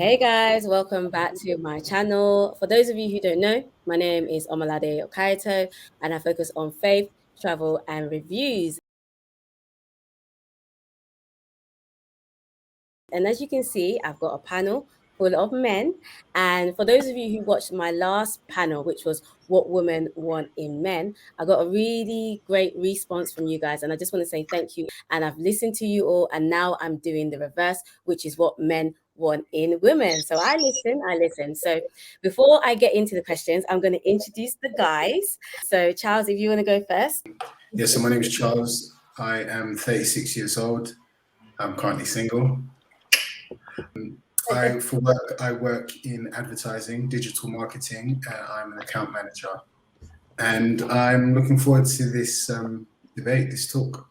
Hey guys, welcome back to my channel. For those of you who don't know, my name is Omalade Okaito and I focus on faith, travel and reviews. And as you can see, I've got a panel full of men. And for those of you who watched my last panel, which was What Women Want in Men, I got a really great response from you guys. And I just want to say thank you. And I've listened to you all. And now I'm doing the reverse, which is what men want in women. So I listen. So before I get into the questions, I'm going to introduce the guys. So Charles, if you want to go first. Yes, so my name is Charles. I am 36 years old. I'm currently single. I work in advertising, digital marketing. I'm an account manager, and I'm looking forward to this debate, this talk.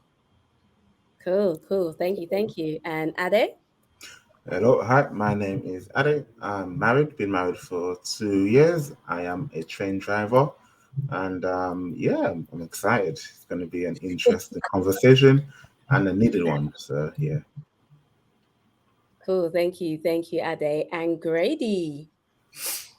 Cool. Thank you. And Ade? Hello, hi, my name is Ade. I'm married, been married for 2 years. I am a train driver, and I'm excited. It's going to be an interesting conversation and a needed one. So, yeah. Cool. Thank you, Ade. And Grady.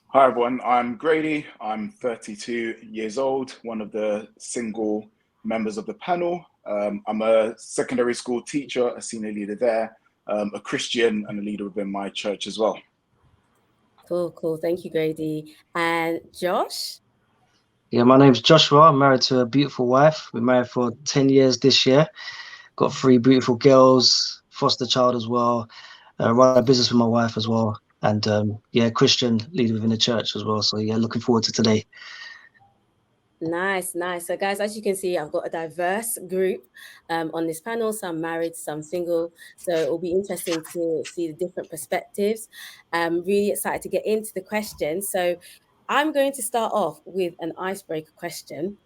Hi, everyone. I'm Grady. I'm 32 years old, one of the single members of the panel. I'm a secondary school teacher, a senior leader there, a Christian and a leader within my church as well. Cool. Thank you, Grady. And Josh? Yeah, my name's Joshua. I'm married to a beautiful wife. We're married for 10 years this year. Got 3 beautiful girls, foster child as well. Run a business with my wife as well. And Christian leader within the church as well. So yeah, looking forward to today. Nice. So guys, as you can see, I've got a diverse group on this panel. Some married, some single. So it will be interesting to see the different perspectives. I'm really excited to get into the questions. So I'm going to start off with an icebreaker question.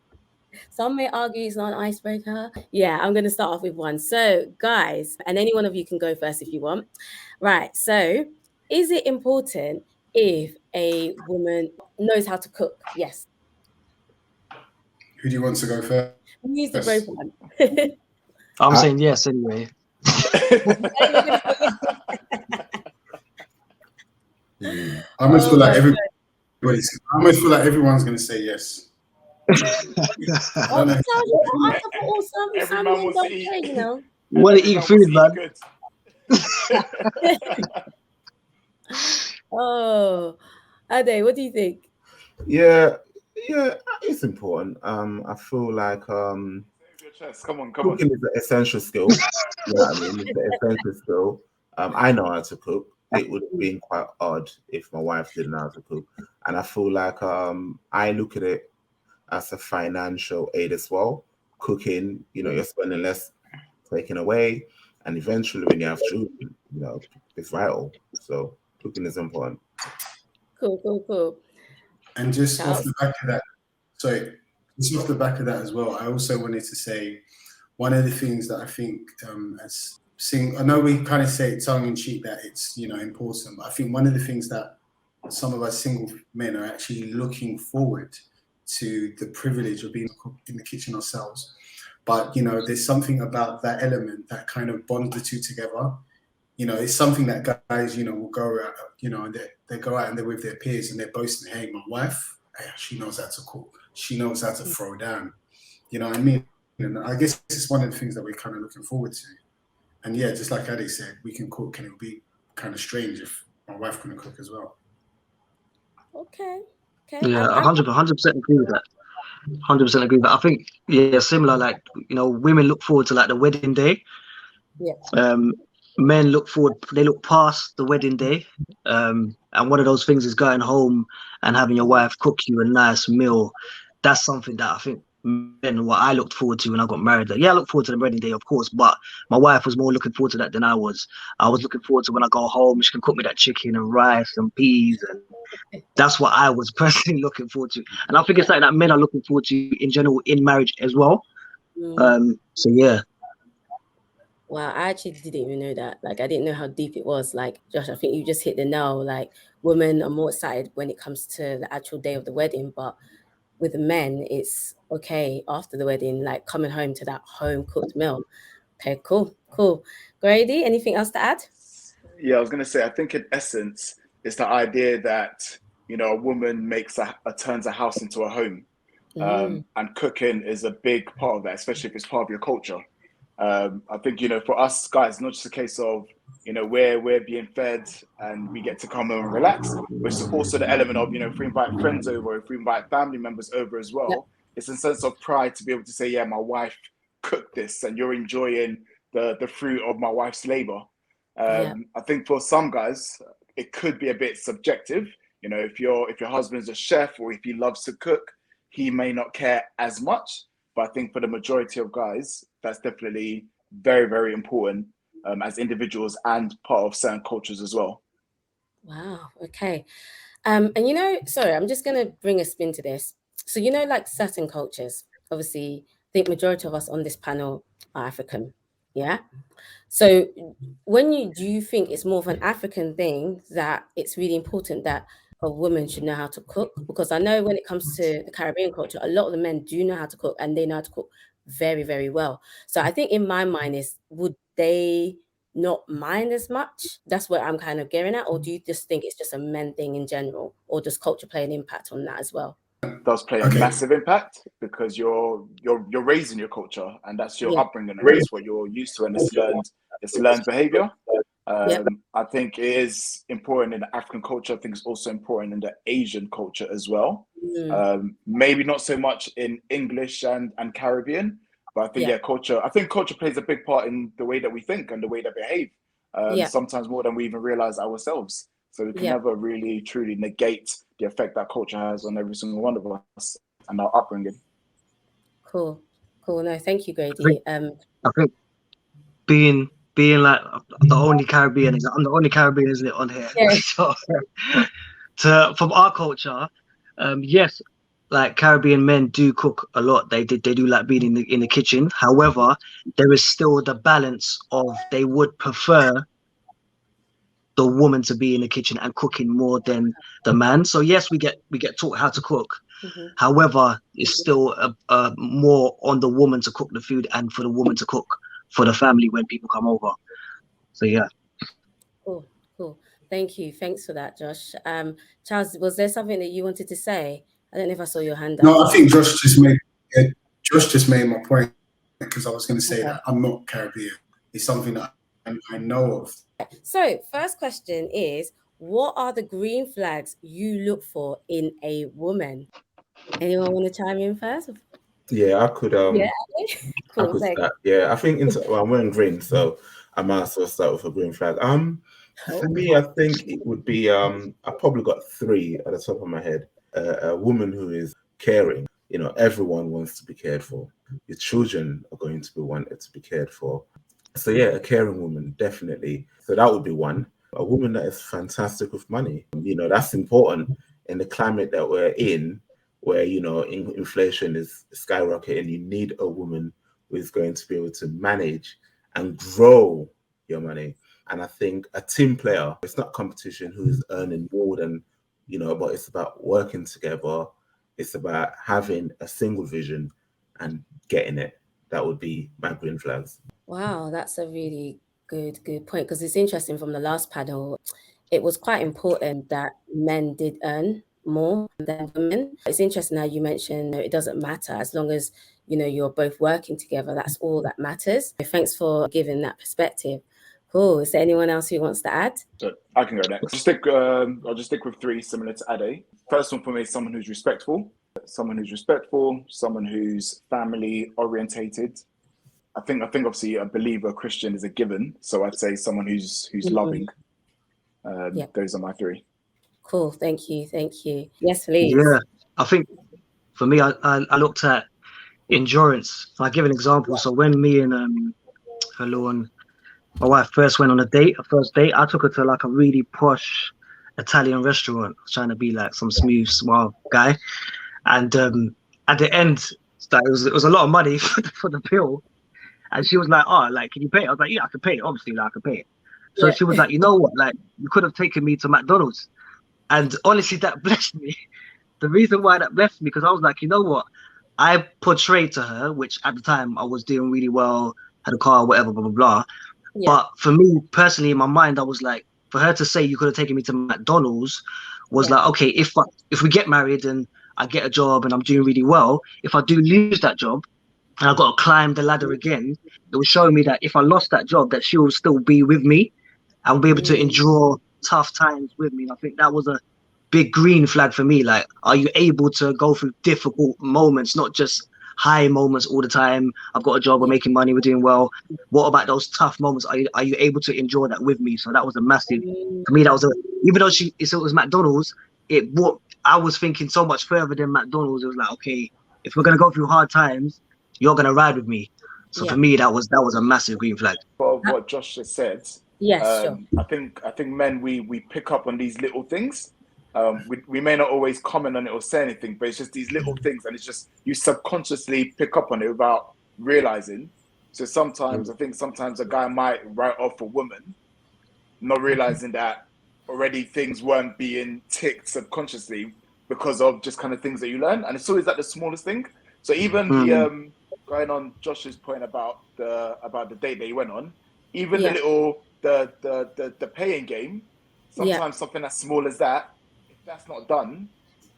Some may argue it's not an icebreaker. Yeah, I'm going to start off with one. So guys, and any one of you can go first if you want. Right. So is it important if a woman knows how to cook? Yes. Who do you want to go first? Use the rope one. I'm saying yes anyway. I almost feel like everyone's going to say yes. Some men don't say, you know. Want to eat food, man. Oh, Ade, what do you think? Yeah, it's important. I feel like Come on. cooking is an essential skill. You know what I mean? It's an essential skill. I know how to cook. It would have been quite odd if my wife didn't know how to cook. And I feel like I look at it as a financial aid as well. Cooking, you're spending less taking away, and eventually when you have children, it's vital. So cooking is important. Cool. And just off the back of that as well, I also wanted to say one of the things that I think I know we kind of say it tongue in cheek that it's important, but I think one of the things that some of us single men are actually looking forward to the privilege of being in the kitchen ourselves. But there's something about that element that kind of bonds the two together. It's something that guys will go out, and they go out and they're with their peers and they're boasting, hey, my wife, she knows how to cook, she knows how to throw down, you know what I mean? And I guess it's one of the things that we're kind of looking forward to. And yeah, just like Ade said, we can cook, and it'll be kind of strange if my wife couldn't cook as well. Okay. Yeah, 100% agree with that. 100% agree with that. I think similar. Like women look forward to like the wedding day. Yeah. Men look forward. They look past the wedding day. And one of those things is going home and having your wife cook you a nice meal. That's something that I think what I looked forward to when I got married. I look forward to the wedding day, of course, but my wife was more looking forward to that than I was. I was looking forward to when I go home, she can cook me that chicken and rice and peas, and that's what I was personally looking forward to. And I think it's something that men are looking forward to in general in marriage as well. So yeah. Wow, I actually didn't even know that. Like, I didn't know how deep it was. Like, Josh, I think you just hit the nail. Like, women are more excited when it comes to the actual day of the wedding, but with the men, it's okay after the wedding, like coming home to that home cooked meal. Okay, cool. Grady, anything else to add? Yeah, I was gonna say, I think in essence, it's the idea that, you know, a woman turns a house into a home. And cooking is a big part of that, especially if it's part of your culture. I think, you know, for us guys, not just a case of, you know, we're being fed and we get to come home and relax, but it's also the element of, you know, if we invite friends over, if we invite family members over as well, Yep. it's a sense of pride to be able to say, yeah, my wife cooked this and you're enjoying the fruit of my wife's labor. Yeah. I think for some guys, it could be a bit subjective. You know, if your husband's a chef or if he loves to cook, he may not care as much. But I think for the majority of guys, that's definitely very, very important as individuals and part of certain cultures as well. Wow. Okay. And you know, sorry, I'm just gonna bring a spin to this. So you know, like certain cultures, obviously, I think majority of us on this panel are African. Yeah. So do you think it's more of an African thing that it's really important that a woman should know how to cook? Because I know when it comes to the Caribbean culture, a lot of the men do know how to cook and they know how to cook very, very well. So I think in my mind is, would they not mind as much? That's what I'm kind of getting at. Or do you just think it's just a men thing in general? Or does culture play an impact on that as well? Does play a massive impact because you're raising your culture and that's your upbringing and that's what you're used to and it's learned behavior. I think it is important in the African culture. I think it's also important in the Asian culture as well. Maybe not so much in English and Caribbean, but I think culture. I think culture plays a big part in the way that we think and the way that we behave. Sometimes more than we even realize ourselves. So we can never really truly negate the effect that culture has on every single one of us and our upbringing. Cool. No, thank you, Grady. I think being like the only Caribbean, I'm the only Caribbean, isn't it, on here? Yeah. So, from our culture, yes, like Caribbean men do cook a lot. They do like being in the kitchen. However, there is still the balance of they would prefer the woman to be in the kitchen and cooking more than the man. So yes, we get taught how to cook. However, it's still more on the woman to cook the food and for the woman to cook for the family when people come over. So yeah. Cool. Thank you. Thanks for that, Josh. Charles, was there something that you wanted to say? I don't know if I saw your hand up. No, I think Josh just made my point because I was going to say that I'm not Caribbean. It's something that I know of. So first question is, what are the green flags you look for in a woman? Anyone want to chime in first? Yeah, I could. Cool, I could start. Yeah, I think I'm wearing green, so I might as well start with a green flag. For me, I think it would be. I probably got 3 at the top of my head. A woman who is caring. You know, everyone wants to be cared for. Your children are going to be wanted to be cared for. So yeah, a caring woman, definitely. So that would be one. A woman that is fantastic with money. You know, that's important in the climate that we're in, where, you know, inflation is skyrocketing. You need a woman who is going to be able to manage and grow your money. And I think a team player, it's not competition who is earning more than, you know, but it's about working together. It's about having a single vision and getting it. That would be my green flags. Wow, that's a really good point, because it's interesting from the last panel. It was quite important that men did earn more than women. It's interesting how you mentioned it doesn't matter as long as, you know, you're both working together. That's all that matters. Thanks for giving that perspective. Cool. Is there anyone else who wants to add? So I can go next. I'll just stick with 3 similar to Ade. First one for me is someone who's respectful, someone who's family orientated. I think obviously a believer, Christian is a given. So I'd say someone who's loving. Those are my 3. Cool. Thank you. Yes, please. Yeah, I think for me, I looked at endurance. I'll give an example. So when me and my wife first went on a first date, I took her to like a really posh Italian restaurant. I was trying to be like some smooth, smart guy. And at the end, it was a lot of money for the bill. And she was like, "Oh, like, can you pay it?" I was like, "Yeah, I can pay it. Obviously, like, I can pay it." So she was like, "You know what? Like, you could have taken me to McDonald's." And honestly, that blessed me. The reason why that blessed me, because I was like, you know what? I portrayed to her, which at the time I was doing really well, had a car, whatever, blah, blah, blah. Yeah. But for me personally, in my mind, I was like, for her to say you could have taken me to McDonald's was Yeah. like, okay, if we get married and I get a job and I'm doing really well, if I do lose that job and I've got to climb the ladder again, it was showing me that if I lost that job, that she will still be with me and be able to endure tough times with me. And I think that was a big green flag for me. Like, are you able to go through difficult moments, not just high moments all the time? I've got a job, we're making money, we're doing well. What about those tough moments? Are you able to endure that with me? So that was a massive, for me, that was even though it was McDonald's, I was thinking so much further than McDonald's. It was like, okay, if we're going to go through hard times, you're going to ride with me. So for me, that was a massive green flag. For what Josh just said, Yes, sure. I think men, we pick up on these little things. We may not always comment on it or say anything, but it's just these little things, and it's just you subconsciously pick up on it without realizing. So sometimes I think a guy might write off a woman, not realizing that already things weren't being ticked subconsciously because of just kind of things that you learn, and it's always like the smallest thing. So even the going on Josh's point about the date that he went on, even the little the paying game, sometimes something as small as that, if that's not done,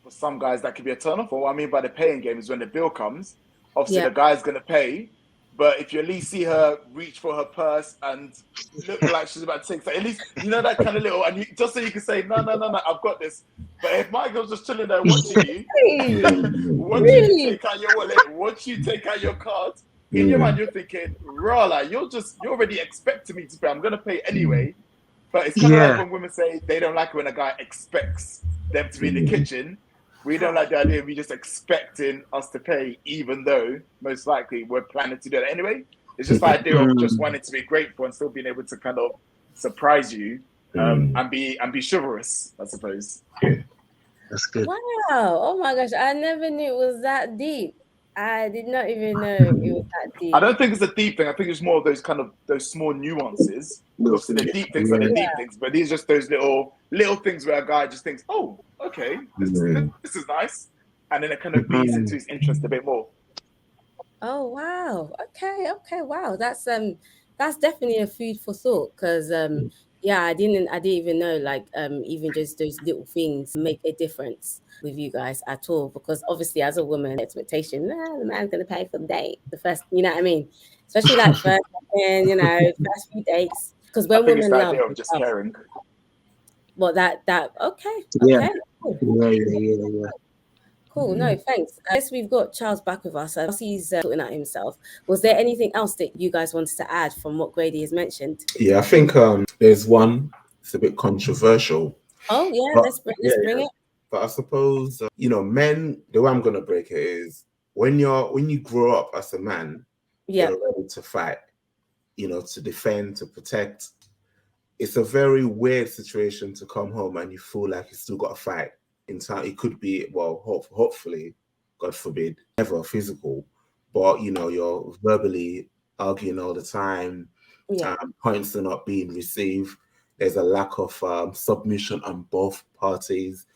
for some guys that could be a turn off. Or what I mean by the paying game is when the bill comes, obviously the guy's gonna pay, but if you at least see her reach for her purse and look like she's about to take, so at least you know that kind of little, and just so you can say no, I've got this. But if my girl's just chilling there watching you, once you take out your wallet, once you take out your card, in your mind you're thinking, Rala, you're already expecting me to pay. I'm gonna pay anyway. But it's kind of like when women say they don't like it when a guy expects them to be in the kitchen. We don't like the idea of you just expecting us to pay, even though most likely we're planning to do that anyway. It's just the idea of just wanting to be grateful and still being able to kind of surprise you and be chivalrous, I suppose. That's good. Wow. Oh my gosh. I never knew it was that deep. I did not even know it was that deep. I don't think it's a deep thing. I think it's more of those small nuances. Obviously, the deep things are the deep things, but these are just those little things where a guy just thinks, oh, okay, this is nice. And then it kind of feeds into his interest a bit more. Oh wow. Okay. Wow. That's definitely a food for thought, because I didn't even know, like, even just those little things make a difference with you guys at all, because obviously as a woman, expectation, the man's gonna pay for the date, the first, you know what I mean, especially like first first few dates, because when women love idea of just caring. Well, that okay. Yeah. Cool. No, thanks. I guess we've got Charles back with us. He's sorting out himself. Was there anything else that you guys wanted to add from what Grady has mentioned? Yeah, I think there's one. It's a bit controversial. Oh yeah, let's bring it. But I suppose men. The way I'm gonna break it is when you grow up as a man, you're ready to fight. To defend, to protect. It's a very weird situation to come home and you feel like you still got to fight. In time, it could be, well, hopefully, God forbid, never physical, but you're verbally arguing all the time. Points are not being received. There's a lack of submission on both parties.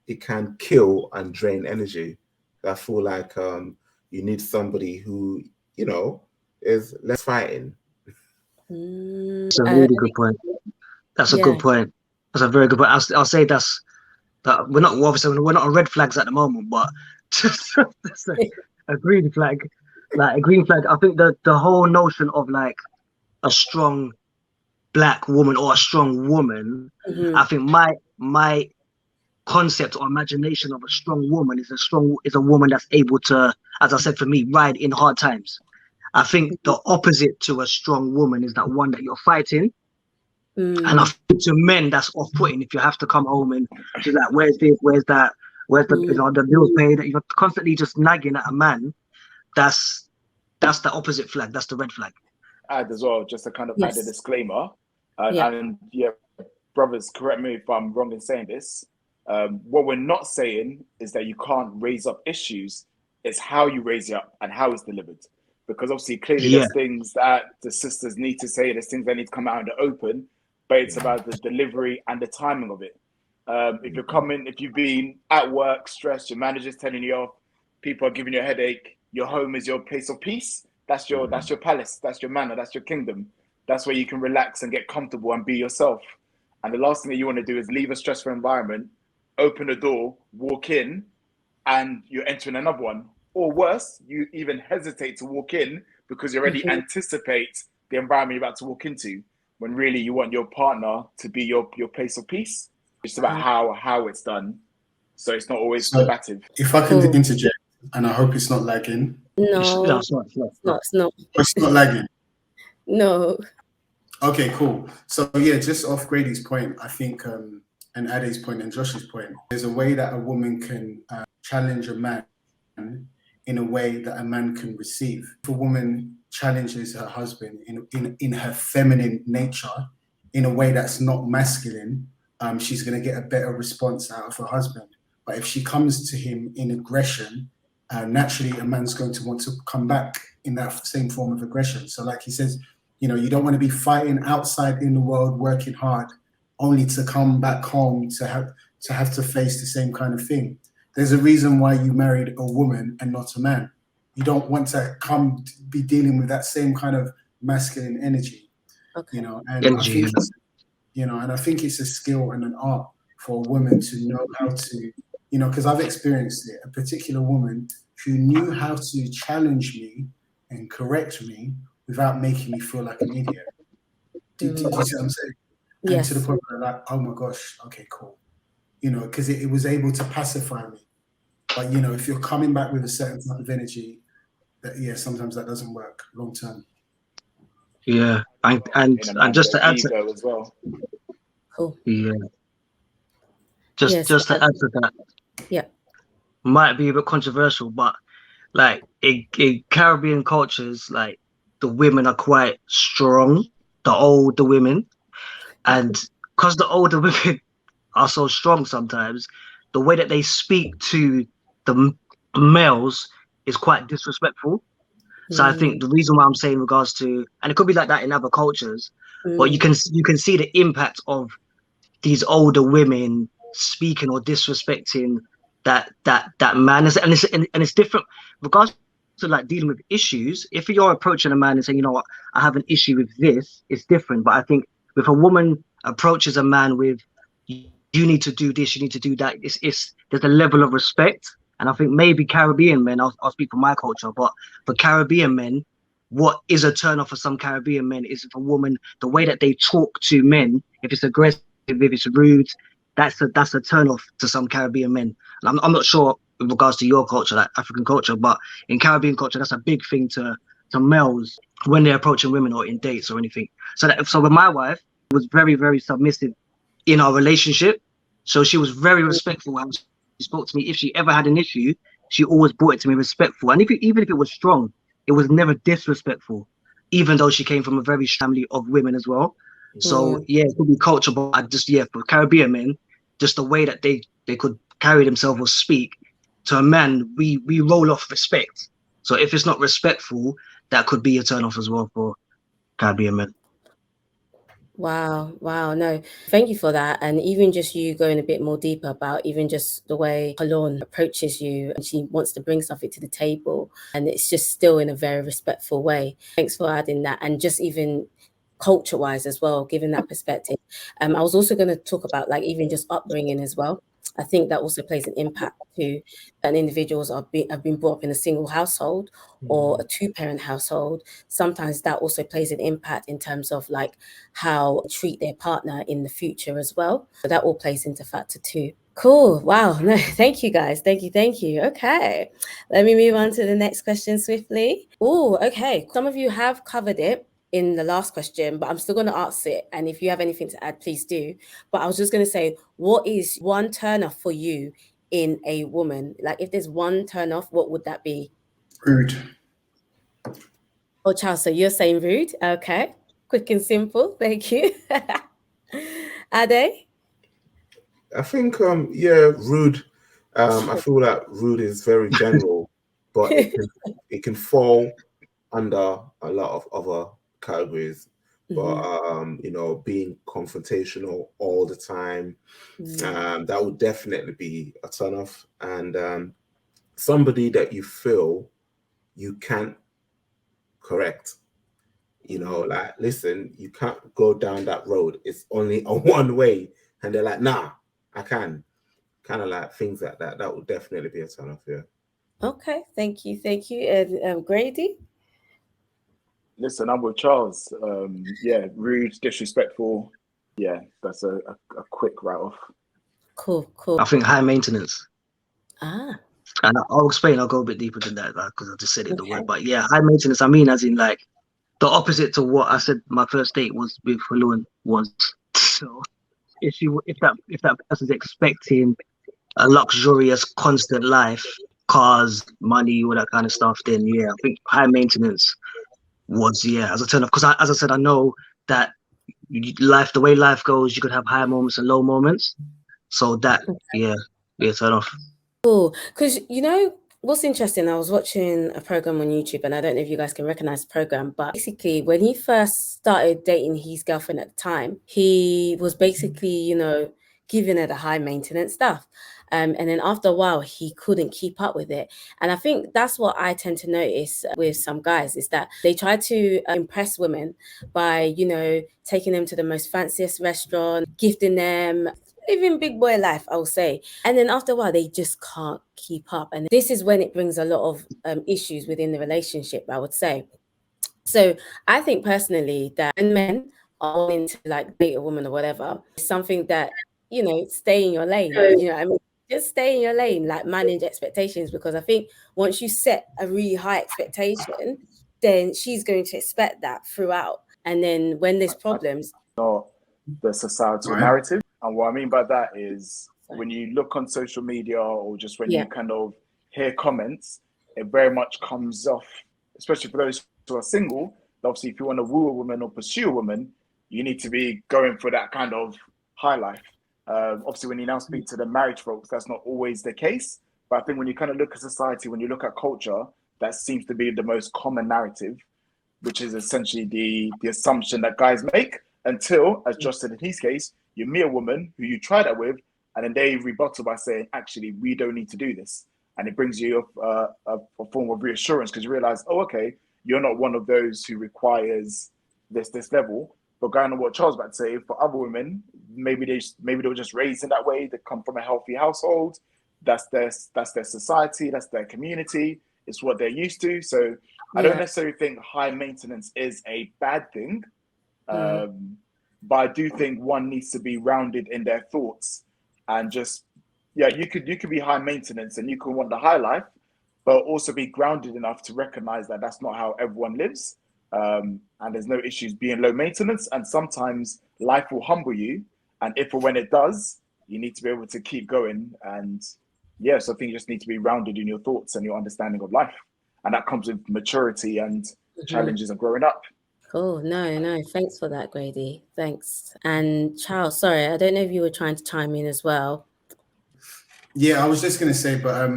It can kill and drain energy. I feel like you need somebody who is less fighting. That's a really good point. That's a good point. That's a very good point. I'll say that we're not on red flags at the moment, but just a green flag. Like a green flag. I think the whole notion of like a strong black woman or a strong woman, I think my concept or imagination of a strong woman is a woman that's able to, as I said, for me, ride in hard times. I think the opposite to a strong woman is that one that you're fighting. And I think to men that's off-putting if you have to come home and she's like, where's this, where's that, where's the bills paid? You're constantly just nagging at a man. That's the opposite flag. That's the red flag. Add as well, just to kind of add a disclaimer. And brothers, correct me if I'm wrong in saying this. What we're not saying is that you can't raise up issues. It's how you raise it up and how it's delivered. Because obviously, clearly, there's things that the sisters need to say. There's things that need to come out in the open. But it's about the delivery and the timing of it. If you've been at work, stressed, your manager's telling you off, people are giving you a headache, your home is your place of peace. That's your palace. That's your manor. That's your kingdom. That's where you can relax and get comfortable and be yourself. And the last thing that you want to do is leave a stressful environment, open a door, walk in, and you're entering another one. Or worse, you even hesitate to walk in because you already anticipate the environment you're about to walk into, when really you want your partner to be your place of peace. It's about how it's done. So it's not always combative. If I can interject, and I hope it's not lagging. No, it's not. it's not. It's not lagging. No. Okay, cool. So yeah, just off Grady's point, I think, and Ade's point and Josh's point, there's a way that a woman can challenge a man in a way that a man can receive. If a woman challenges her husband in her feminine nature, in a way that's not masculine, she's going to get a better response out of her husband. But if she comes to him in aggression, naturally a man's going to want to come back in that same form of aggression. So like he says, you know, you don't want to be fighting outside in the world, working hard, only to come back home to have to face the same kind of thing. There's a reason why you married a woman and not a man. You don't want to be dealing with that same kind of masculine energy, you know. And I think it's a skill and an art for a woman to know how to, you know, because I've experienced it. A particular woman who knew how to challenge me and correct me without making me feel like an idiot. Do you see what I'm saying? Yes. And to the point where I'm like, oh my gosh, okay, cool. You know, because it was able to pacify me. But, you know, if you're coming back with a certain type of energy, sometimes that doesn't work long term. Yeah, and just to add to as well. Cool. Yeah. Just to add to that. Yeah. Might be a bit controversial, but like in Caribbean cultures, like the women are quite strong, the older women, and because the older women are so strong, sometimes the way that they speak to the males is quite disrespectful. So I think the reason why I'm saying in regards to, and it could be like that in other cultures, but you can see the impact of these older women speaking or disrespecting that man, and it's different regards to like dealing with issues. If you're approaching a man and saying, you know what, I have an issue with this, it's different. But I think if a woman approaches a man with, you need to do this, you need to do that, there's a level of respect. And I think maybe Caribbean men, I'll speak for my culture, but for Caribbean men, what is a turn off for some Caribbean men is if a woman, the way that they talk to men, if it's aggressive, if it's rude, that's a turn off to some Caribbean men. And I'm not sure in regards to your culture, like African culture, but in Caribbean culture, that's a big thing to males when they're approaching women or in dates or anything. So with my wife, was very, very submissive in our relationship. So she was very respectful and she spoke to me. If she ever had an issue, she always brought it to me respectful. And even if it was strong, it was never disrespectful, even though she came from a very family of women as well. So yeah, it could be culture, but for Caribbean men, just the way that they could carry themselves or speak to a man, we roll off respect. So if it's not respectful, that could be a turn off as well for Caribbean men. Wow. No, thank you for that. And even just you going a bit more deeper about even just the way Kalon approaches you, and she wants to bring something to the table, and it's just still in a very respectful way. Thanks for adding that. And just even culture-wise as well, giving that perspective. I was also going to talk about like even just upbringing as well. I think that also plays an impact to an individuals have been brought up in a single household or a two-parent household. Sometimes that also plays an impact in terms of like how they treat their partner in the future as well. So that all plays into factor too. Cool. Wow. No, thank you guys. Thank you. Okay. Let me move on to the next question swiftly. Oh, okay. Some of you have covered it in the last question, but I'm still going to ask it. And if you have anything to add, please do. But I was just going to say, what is one turn off for you in a woman? Like if there's one turn off, what would that be? Rude. Oh, Charles, so you're saying rude. Okay. Quick and simple. Thank you. Ade? I think, rude. I feel like rude is very general, but it can fall under a lot of other categories. But being confrontational all the time, that would definitely be a turn off. And somebody that you feel you can't correct, You know, like, listen, you can't go down that road. It's only a one way. And they're like, nah, I can. Kind of like things like that. That would definitely be a turn off, yeah. Okay, thank you. And Grady? Listen, I'm with Charles. Yeah, rude, disrespectful. Yeah, that's a quick write off. Cool. I think high maintenance. Ah, And I'll explain. I'll go a bit deeper than that because I just said it the okay. word. But yeah, high maintenance. I mean, as in like the opposite to what I said. My first date was with Falun was. So if that person's expecting a luxurious, constant life, cars, money, all that kind of stuff, then yeah, I think high maintenance was as a turn off. Because as I said, I know that life, the way life goes, you could have high moments and low moments. So that turn off. Cool. Because what's interesting, I was watching a program on YouTube, and I don't know if you guys can recognize the program, but basically when he first started dating his girlfriend at the time, he was basically, giving her the high maintenance stuff. And then after a while, he couldn't keep up with it. And I think that's what I tend to notice with some guys is that they try to impress women by, taking them to the most fanciest restaurant, gifting them, living big boy life, I'll say. And then after a while, they just can't keep up. And this is when it brings a lot of issues within the relationship, I would say. So I think personally that when men are wanting to like date a woman or whatever, it's something that, stay in your lane. I mean, just stay in your lane, like manage expectations, because I think once you set a really high expectation, then she's going to expect that throughout. And then when there's problems, Not the societal narrative. And what I mean by that is when you look on social media or just when you kind of hear comments, it very much comes off, especially for those who are single. Obviously, if you want to woo a woman or pursue a woman, you need to be going for that kind of high life. Obviously, when you now speak to the married folks, that's not always the case. But I think when you kind of look at society, when you look at culture, that seems to be the most common narrative, which is essentially the assumption that guys make until, as Josh said in his case, you meet a woman who you try that with, and then they rebuttal by saying, actually, we don't need to do this. And it brings you a form of reassurance because you realize, oh, okay, you're not one of those who requires this level. But going on what Charles about to say, for other women, maybe they were just raised in that way. They come from a healthy household. That's their society. That's their community. It's what they're used to. So I don't necessarily think high maintenance is a bad thing. But I do think one needs to be rounded in their thoughts and just, you could be high maintenance and you can want the high life, but also be grounded enough to recognize that that's not how everyone lives. And there's no issues being low maintenance. And sometimes life will humble you. And if or when it does, you need to be able to keep going. And so I think you just need to be rounded in your thoughts and your understanding of life. And that comes with maturity and challenges of growing up. Cool. No. Thanks for that, Grady. Thanks. And Charles, sorry, I don't know if you were trying to chime in as well. Yeah, I was just going to say, but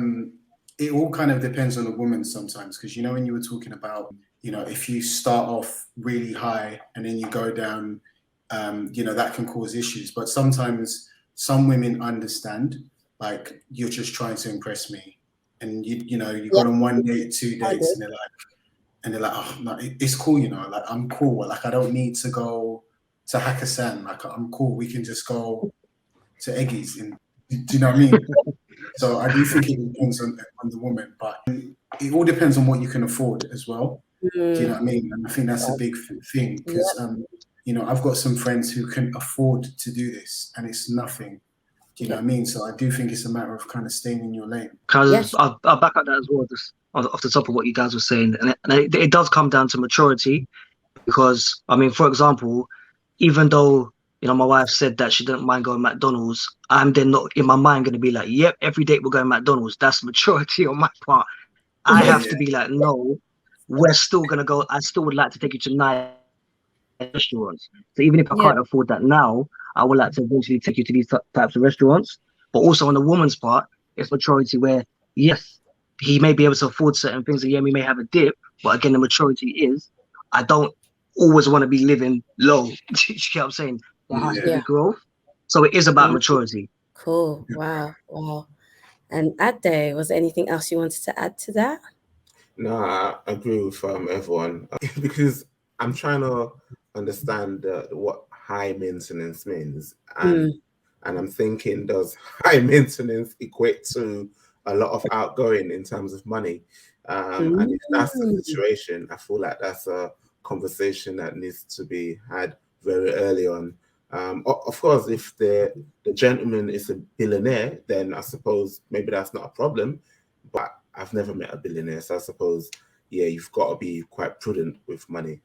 it all kind of depends on the woman sometimes. Because, when you were talking about, if you start off really high and then you go down, that can cause issues. But sometimes some women understand, like, you're just trying to impress me. And, you got on one date, 2 dates, and they're like, oh, no, it's cool, like, I'm cool. Like, I don't need to go to Hakkasan. Like, I'm cool. We can just go to Eggies. Do you know what I mean? So I do think it depends on the woman, but it all depends on what you can afford as well. Do you know what I mean? And I think that's a big thing because, I've got some friends who can afford to do this and it's nothing. Do you know what I mean? So I do think it's a matter of kind of staying in your lane. Because I'll back up that as well, just off the top of what you guys were saying. And it does come down to maturity because, I mean, for example, even though, my wife said that she didn't mind going McDonald's, I'm then not in my mind going to be like, yep, every date we're going McDonald's. That's maturity on my part. I have to be like, no, we're still going to go. I still would like to take you to nice restaurants. So even if I can't afford that now, I would like to eventually take you to these types of restaurants. But also on the woman's part, it's maturity where, yes, he may be able to afford certain things and we may have a dip. But again, the maturity is, I don't always want to be living low. You know what I'm saying? There has to be growth. So it is about maturity. Cool. Wow. And Ade, was there anything else you wanted to add to that? No, I agree with everyone because I'm trying to understand what high maintenance means, and I'm thinking, does high maintenance equate to a lot of outgoing in terms of money? And if that's the situation, I feel like that's a conversation that needs to be had very early on. Of course, if the gentleman is a billionaire, then I suppose maybe that's not a problem. But I've never met a billionaire, so I suppose, yeah, you've got to be quite prudent with money.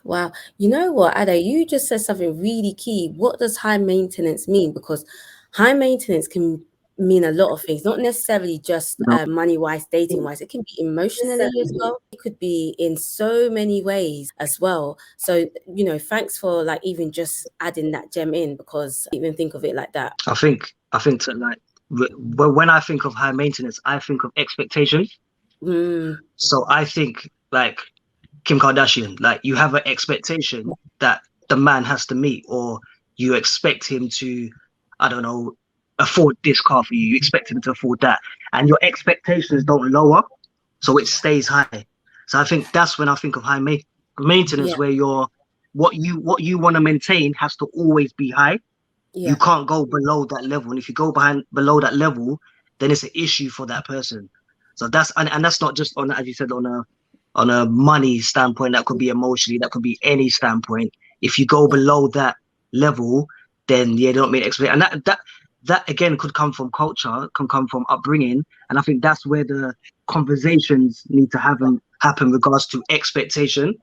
Wow. You know what, Ada, you just said something really key. What does high maintenance mean? Because high maintenance can mean a lot of things, not necessarily just money-wise, dating-wise. It can be emotionally as well. It could be in so many ways as well. So, you know, thanks for like even just adding that gem in, because I didn't even think of it like that. I think to like, when I think of high maintenance, I think of expectations. So I think like Kim Kardashian, like you have an expectation that the man has to meet, or you expect him to, I don't know, afford this car for you. You expect him to afford that, and your expectations don't lower, so it stays high. So I think that's when I think of high maintenance, where what you want to maintain has to always be high. You can't go below that level, and if you go below that level, then it's an issue for that person. So that's and that's not just on, as you said, on a money standpoint. That could be emotionally, that could be any standpoint. If you go below that level, then they don't meet expectations. And that again could come from culture, can come from upbringing, and I think that's where the conversations need to happen regards to expectation,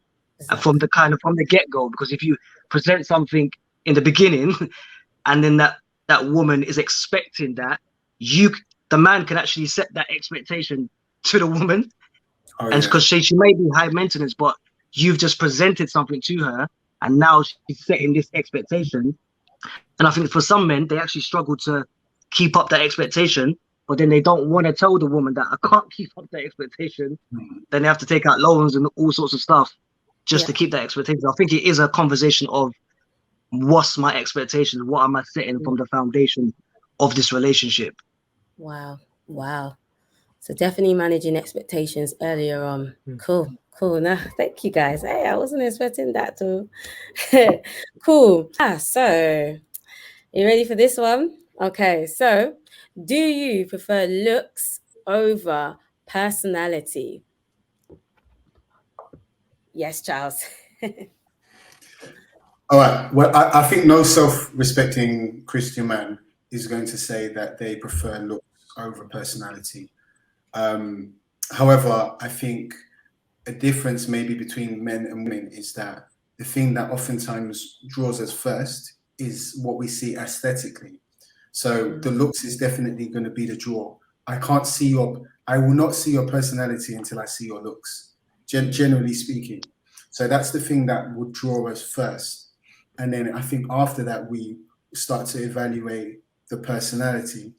from the get-go. Because if you present something in the beginning and then that woman is expecting that, the man can actually set that expectation to the woman. And because she may be high maintenance, but you've just presented something to her, and now she's setting this expectation. And I think for some men, they actually struggle to keep up that expectation, but then they don't want to tell the woman that I can't keep up that expectation. Then they have to take out loans and all sorts of stuff just to keep that expectation. I think it is a conversation of, what's my expectations? What am I setting from the foundation of this relationship? Wow. So definitely managing expectations earlier on. Cool. Now, thank you guys. Hey, I wasn't expecting that too. Cool. So you ready for this one? Okay. So, do you prefer looks over personality? Yes, Charles. All right. Well, I think no self-respecting Christian man is going to say that they prefer looks over personality. However, I think a difference maybe between men and women is that the thing that oftentimes draws us first is what we see aesthetically. So the looks is definitely going to be the draw. I will not see your personality until I see your looks, generally speaking. So that's the thing that would draw us first. And then I think after that, we start to evaluate the personality.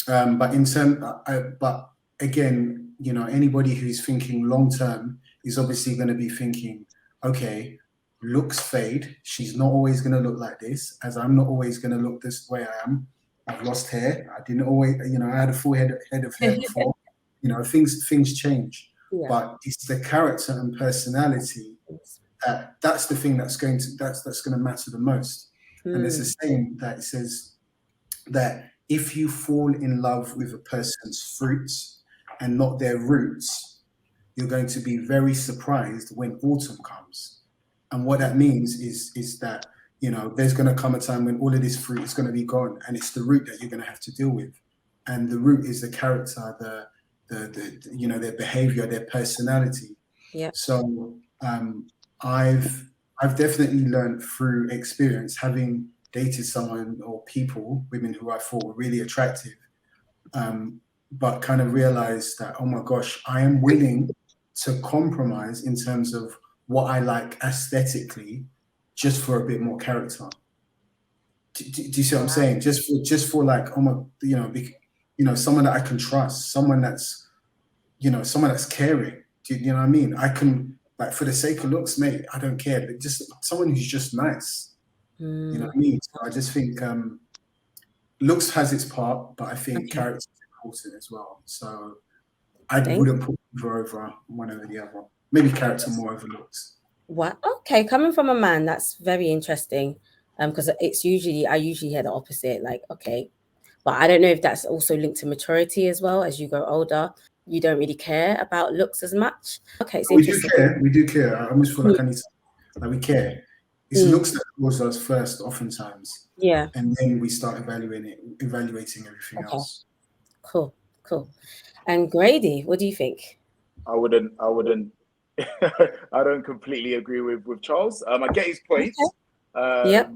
But again, you know, anybody who's thinking long term is obviously going to be thinking, okay, looks fade. She's not always going to look like this, as I'm not always going to look this way I am. I've lost hair. I didn't always, you know, I had a full head of hair before. You know, things change. Yeah. But it's the character and personality that's the thing that's going to matter the most. And there's a saying that says that if you fall in love with a person's fruits and not their roots, you're going to be very surprised when autumn comes. And what that means is that, you know, there's going to come a time when all of this fruit is going to be gone, and it's the root that you're going to have to deal with. And the root is the character, the you know, their behavior, their personality. Yeah. So I've definitely learned through experience, having dated someone or women who I thought were really attractive, but kind of realized that, oh my gosh, I am willing to compromise in terms of what I like aesthetically, just for a bit more character. Do you see what I'm saying? Just for like, oh my, you know, someone that I can trust, someone that's caring. Do you know what I mean? I can, like, for the sake of looks, mate, I don't care, but just someone who's just nice. You know what I mean? So I just think looks has its part, but I think character is important as well. So I wouldn't put either over one over the other. Maybe character more over looks. What? Okay, coming from a man, that's very interesting. Because I usually hear the opposite. Like, okay, but I don't know if that's also linked to maturity as well. As you grow older, you don't really care about looks as much. Okay, it's We do interesting. care. We do care. I almost feel like I need to, like we care. It's Mm. looks that draws us first, oftentimes, Yeah. and then we start evaluating everything Okay. else. Cool. And Grady, what do you think? I wouldn't. I don't completely agree with Charles. I get his points. Yep.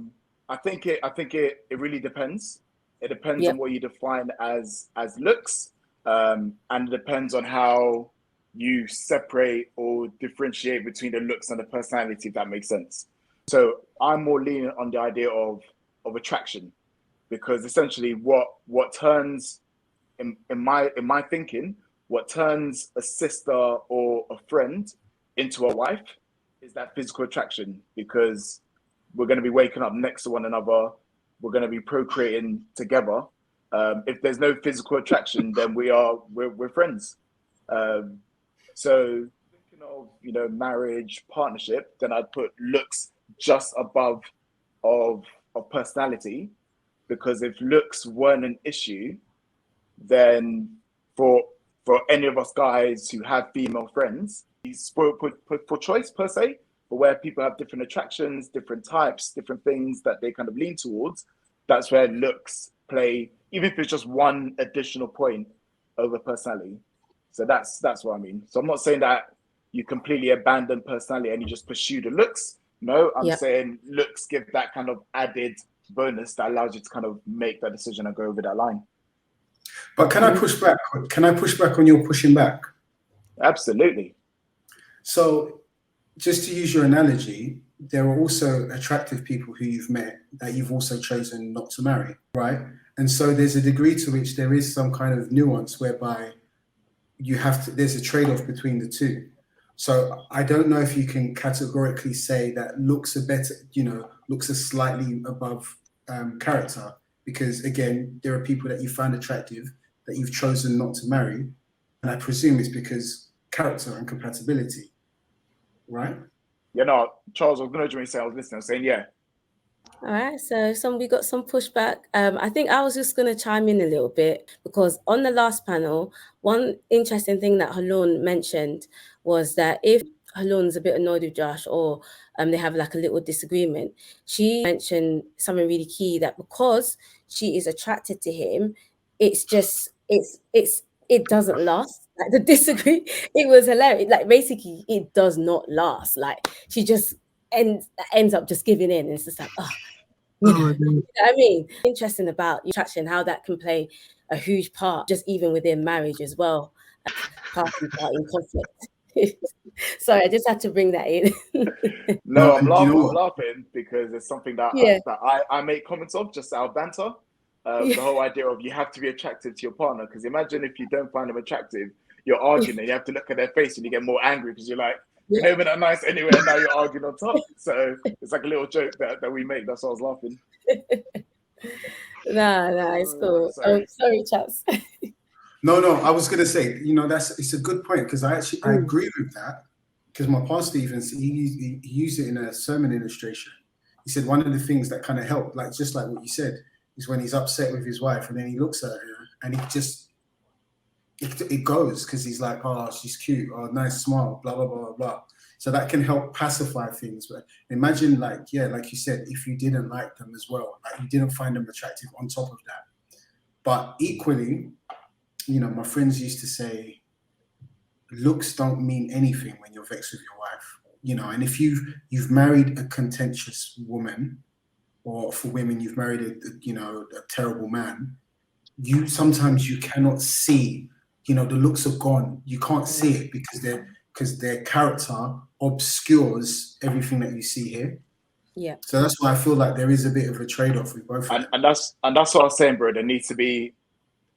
I think it really depends. It depends Yep. on what you define as looks, and it depends on how you separate or differentiate between the looks and the personality, if that makes sense. So I'm more leaning on the idea of attraction, because essentially what turns in my thinking, what turns a sister or a friend into a wife is that physical attraction, because we're going to be waking up next to one another, we're going to be procreating together. If there's no physical attraction, then we're friends. So thinking of marriage, partnership, then I'd put looks just above of personality, because if looks weren't an issue, then for any of us guys who have female friends, it's for choice per se, but where people have different attractions, different types, different things that they kind of lean towards, that's where looks play, even if it's just one additional point over personality. So that's what I mean. So I'm not saying that you completely abandon personality and you just pursue the looks. No, I'm saying looks give that kind of added bonus that allows you to kind of make that decision and go over that line. But can I push back? Can I push back on your pushing back? Absolutely. So, just to use your analogy, there are also attractive people who you've met that you've also chosen not to marry, right? And so there's a degree to which there is some kind of nuance whereby there's a trade-off between the two. So I don't know if you can categorically say that looks are better, looks are slightly above character, because again, there are people that you find attractive that you've chosen not to marry. And I presume it's because character and compatibility, right? Yeah, no, Charles, I was going to say, I was listening, I was saying, yeah. All right, so we got some pushback. I think I was just going to chime in a little bit, because on the last panel, one interesting thing that Halon mentioned was that if Halon's a bit annoyed with Josh, or they have like a little disagreement, she mentioned something really key, that because she is attracted to him, it doesn't last. Like the disagree, it was hilarious. Like basically, it does not last. Like she just ends up just giving in. And it's just like, oh, you know what I mean? Interesting about attraction, how that can play a huge part, just even within marriage as well. Parties are in conflict. Sorry, I just had to bring that in. No, I'm laughing because it's something that I make comments of, just out of banter. The whole idea of you have to be attractive to your partner, because imagine if you don't find them attractive, you're arguing and you have to look at their face and you get more angry because you're like, you're not even that nice anyway, and now you're arguing on top. So it's like a little joke that we make. That's why I was laughing. Nah, it's cool. Sorry, chaps. No, I was gonna say, it's a good point, because I agree with that, because my pastor even he used it in a sermon illustration. He said one of the things that kind of helped, like just like what you said, is when he's upset with his wife and then he looks at her and he just it goes, because he's like, oh, she's cute, oh, nice smile, blah blah blah blah. So that can help pacify things. But imagine, like you said, if you didn't like them as well, like you didn't find them attractive on top of that. But equally, my friends used to say, looks don't mean anything when you're vexed with your wife. And if you've married a contentious woman, or for women, you've married a terrible man, sometimes you cannot see, the looks are gone. You can't see it because their character obscures everything that you see here. Yeah. So that's why I feel like there is a bit of a trade-off with both. And that's what I was saying, bro. There needs to be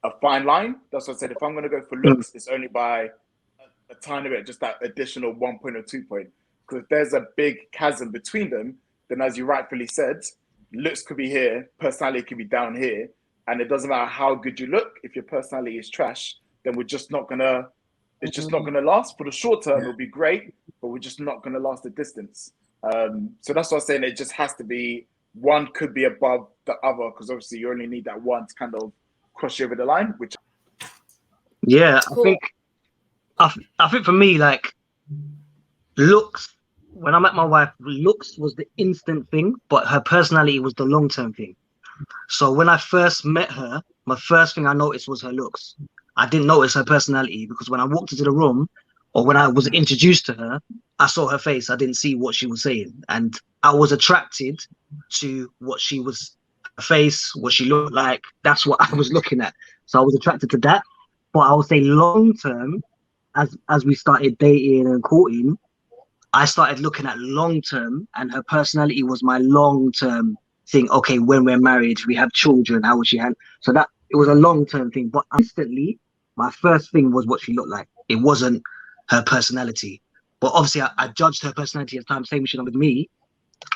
a fine line. That's what I said. If I'm going to go for looks, it's only by a tiny bit, just that additional 1 point or 2 point. Because if there's a big chasm between them, then as you rightfully said, looks could be here, personality could be down here, and it doesn't matter how good you look. If your personality is trash, then it's just not gonna last. For the short term, it'll be great, but we're just not going to last the distance. So that's what I'm saying. It just has to be, one could be above the other, because obviously you only need that one to kind of cross you over the line. Which, yeah, Cool. I think for me, like, looks, when I met my wife, looks was the instant thing, but her personality was the long-term thing. So when I first met her, my first thing I noticed was her looks. I didn't notice her personality, because when I walked into the room or when I was introduced to her, I saw her face. I didn't see what she was saying. And I was attracted to what she was, her face, what she looked like. That's what I was looking at. So I was attracted to that. But I would say long term, as we started dating and courting, I started looking at long term, and her personality was my long term thing. Okay, when we're married, we have children, how would she handle? So that it was a long term thing. But instantly, my first thing was what she looked like. It wasn't her personality. But obviously, I judged her personality as time, same shit with me.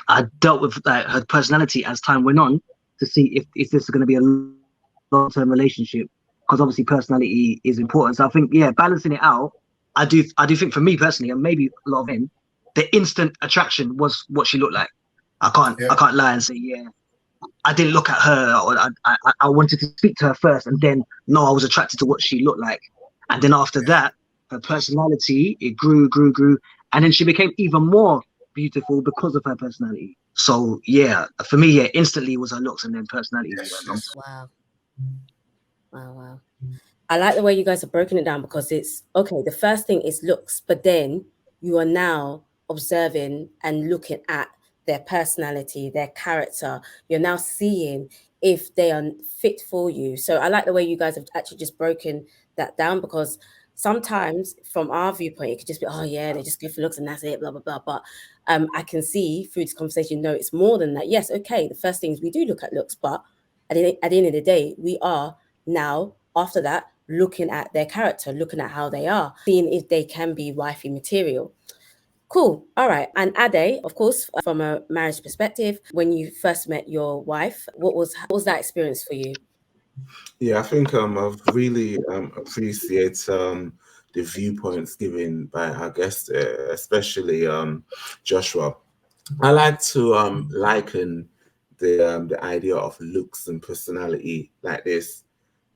I dealt with her personality as time went on to see if this is going to be a long term relationship, because obviously personality is important. So I think, yeah, balancing it out. I do think for me personally, and maybe a lot of men, the instant attraction was what she looked like. I can't lie and say, yeah, I didn't look at her, or I wanted to speak to her first, and then no, I was attracted to what she looked like, and then after that, her personality, it grew, and then she became even more beautiful because of her personality. So yeah, for me, yeah, instantly it was her looks, and then personality. Wow. Wow. I like the way you guys have broken it down, because it's okay. The first thing is looks, but then you are now observing and looking at their personality, their character. You're now seeing if they are fit for you. So I like the way you guys have actually just broken that down, because sometimes from our viewpoint, it could just be, oh yeah, they just go for looks and that's it, blah, blah, blah. But I can see through this conversation, no, it's more than that. Yes, okay, the first things we do look at looks, but at the end of the day, we are now, after that, looking at their character, looking at how they are, seeing if they can be wifey material. Cool. All right. And Ade, of course, from a marriage perspective, when you first met your wife, what was that experience for you? Yeah, I think I've really appreciate the viewpoints given by our guest, especially Joshua. I like to liken the idea of looks and personality like this.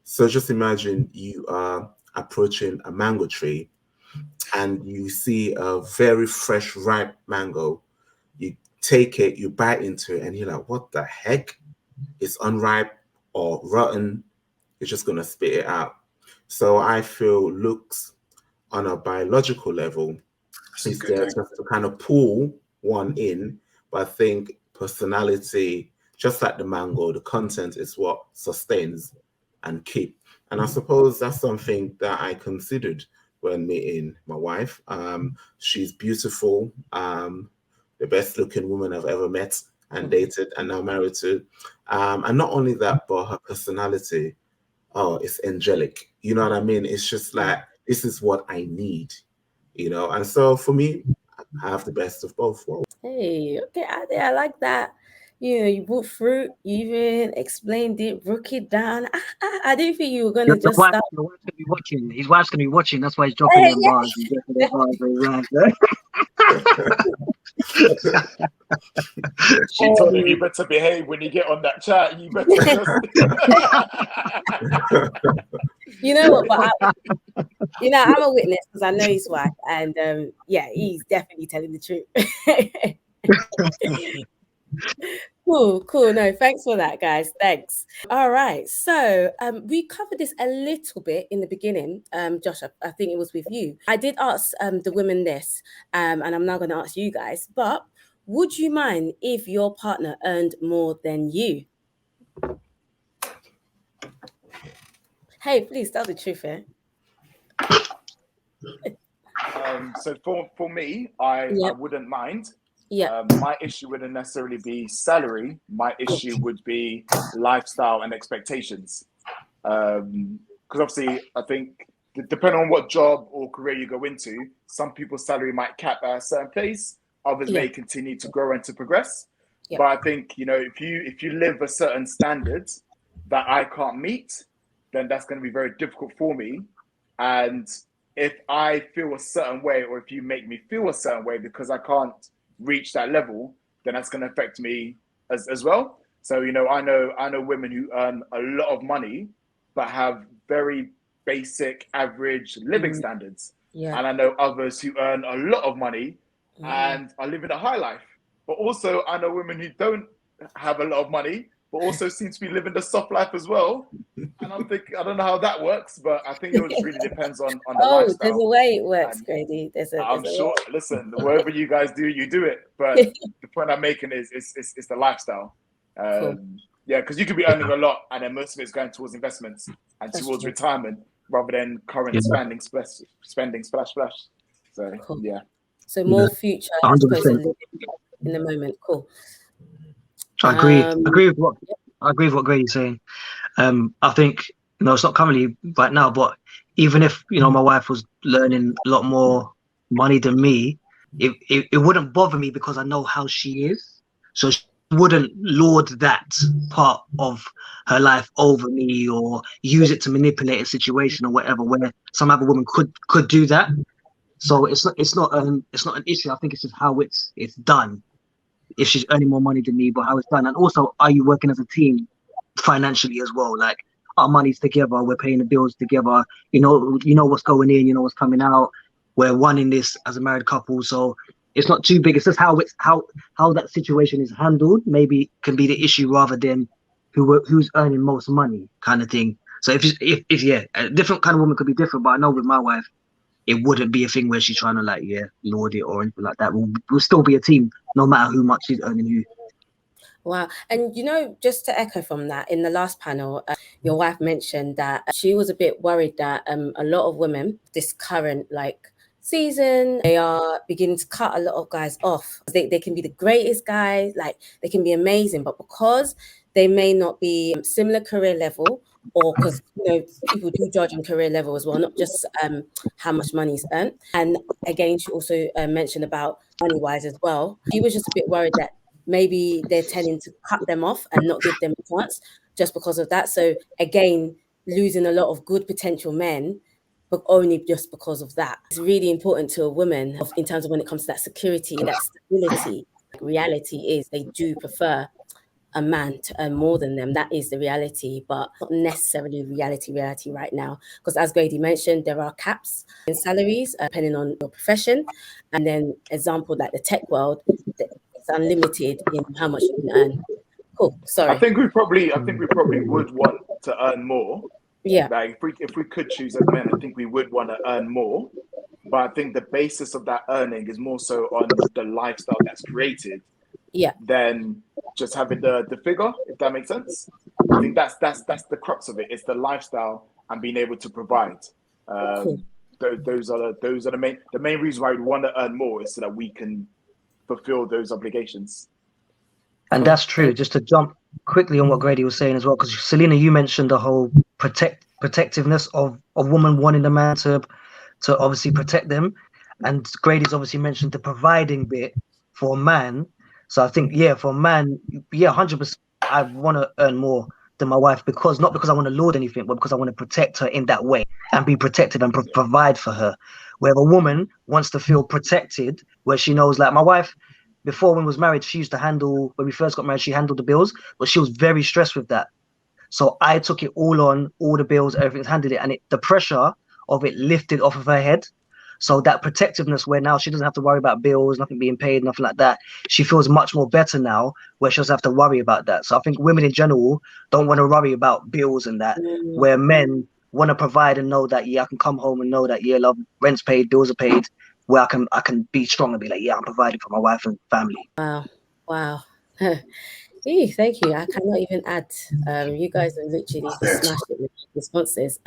So just imagine you are approaching a mango tree and you see a very fresh, ripe mango. You take it, you bite into it, and you're like, what the heck? It's unripe or rotten. You're just going to spit it out. So I feel looks on a biological level is there just to kind of pull one in. But I think personality, just like the mango, the content is what sustains and keep. And I suppose that's something that I considered when meeting my wife. She's beautiful, the best looking woman I've ever met and dated and now married to. And not only that, but her personality, oh, it's angelic. You know what I mean? It's just like, this is what I need, you know? And so for me, I have the best of both worlds. Hey, okay, I like that. You know, you brought fruit, you even explained it, broke it down. I didn't think you were gonna just start. Your wife's gonna be watching. His wife's gonna be watching. That's why he's dropping them bars. He's dropping them bars very she told him, you better behave when you get on that chat. You better just... You know what? But I'm a witness because I know his wife, and yeah, he's definitely telling the truth. Cool. No, thanks for that, guys. Thanks. All right. So we covered this a little bit in the beginning. Josh, I think it was with you. I did ask the women this, and I'm now going to ask you guys. But would you mind if your partner earned more than you? Hey, please tell the truth, eh? So for me, I wouldn't mind. Yeah. My issue wouldn't necessarily be salary. My issue would be lifestyle and expectations. Because obviously, I think depending on what job or career you go into, some people's salary might cap at a certain place. Others may continue to grow and to progress. Yeah. But I think, if you live a certain standard that I can't meet, then that's going to be very difficult for me. And if I feel a certain way, or if you make me feel a certain way because I can't reach that level, then that's going to affect me as well. So, you know, I know women who earn a lot of money, but have very basic, average living standards. Yeah. And I know others who earn a lot of money and are living a high life. But also, I know women who don't have a lot of money, but also seem to be living the soft life as well. And I'm thinking, I don't know how that works, but I think it just really depends on the lifestyle. There's a way it works, And Grady. I'm sure. Listen, whatever you guys do, you do it. But the point I'm making is the lifestyle. Cool. Yeah, because you could be earning a lot, and then most of it's going towards investments and towards retirement rather than current spending, splash. So yeah. So more future as opposed to living in the moment. Cool. I agree. I agree with what Grady's saying. I think, you know, it's not currently right now, but even if, you know, my wife was learning a lot more money than me, it wouldn't bother me because I know how she is. So she wouldn't lord that part of her life over me or use it to manipulate a situation or whatever, where some other woman could do that. So it's not an issue. I think it's just how it's done. If she's earning more money than me, but how it's done. And also, are you working as a team financially as well? Like, our money's together, we're paying the bills together, you know what's going in, you know what's coming out. We're one in this as a married couple, so it's not too big. It's just how that situation is handled maybe can be the issue rather than who's earning most money kind of thing. So if a different kind of woman could be different, but I know with my wife, it wouldn't be a thing where she's trying to lord it or anything like that. We'll still be a team no matter who much she's earning who. Wow. And, you know, just to echo from that, in the last panel, your wife mentioned that she was a bit worried that a lot of women, this current season, they are beginning to cut a lot of guys off. They can be the greatest guys, they can be amazing, but because they may not be similar career level, or because, you know, people do judge on career level as well, not just how much money is earned. And again, she also mentioned about money-wise as well. She was just a bit worried that maybe they're tending to cut them off and not give them a chance just because of that. So again, losing a lot of good potential men, but only just because of that. It's really important to a woman in terms of when it comes to that security, that stability. Reality is they do prefer a man to earn more than them. That is the reality, but not necessarily reality right now. Because as Grady mentioned, there are caps in salaries depending on your profession. And then example, like the tech world, it's unlimited in how much you can earn. Cool. Sorry. I think we probably would want to earn more. Yeah. Like if we could choose as men, I think we would want to earn more. But I think the basis of that earning is more so on the lifestyle that's created. Yeah. Than just having the figure, if that makes sense. I think that's the crux of it. It's the lifestyle and being able to provide. Cool. Those are the main reason why we want to earn more is so that we can fulfill those obligations. And that's true. Just to jump quickly on what Grady was saying as well, because Selena, you mentioned the whole protectiveness of a woman wanting a man to obviously protect them, and Grady's obviously mentioned the providing bit for a man. So I think, for a man, 100%, I want to earn more than my wife not because I want to lord anything, but because I want to protect her in that way and be protected and provide for her. Where a woman wants to feel protected, where she knows, like my wife, before when we was married, she used to handle, when we first got married, she handled the bills, but she was very stressed with that. So I took it all on, all the bills, everything's handled it, and the pressure of it lifted off of her head. So that protectiveness where now she doesn't have to worry about bills, nothing being paid, nothing like that. She feels much more better now where she doesn't have to worry about that. So I think women in general don't want to worry about bills and that, where men want to provide and know that, I can come home and know that, love, rent's paid, bills are paid, where I can be strong and be like, I'm providing for my wife and family. Wow. Thank you. I cannot even add. You guys are literally smashed it with responses.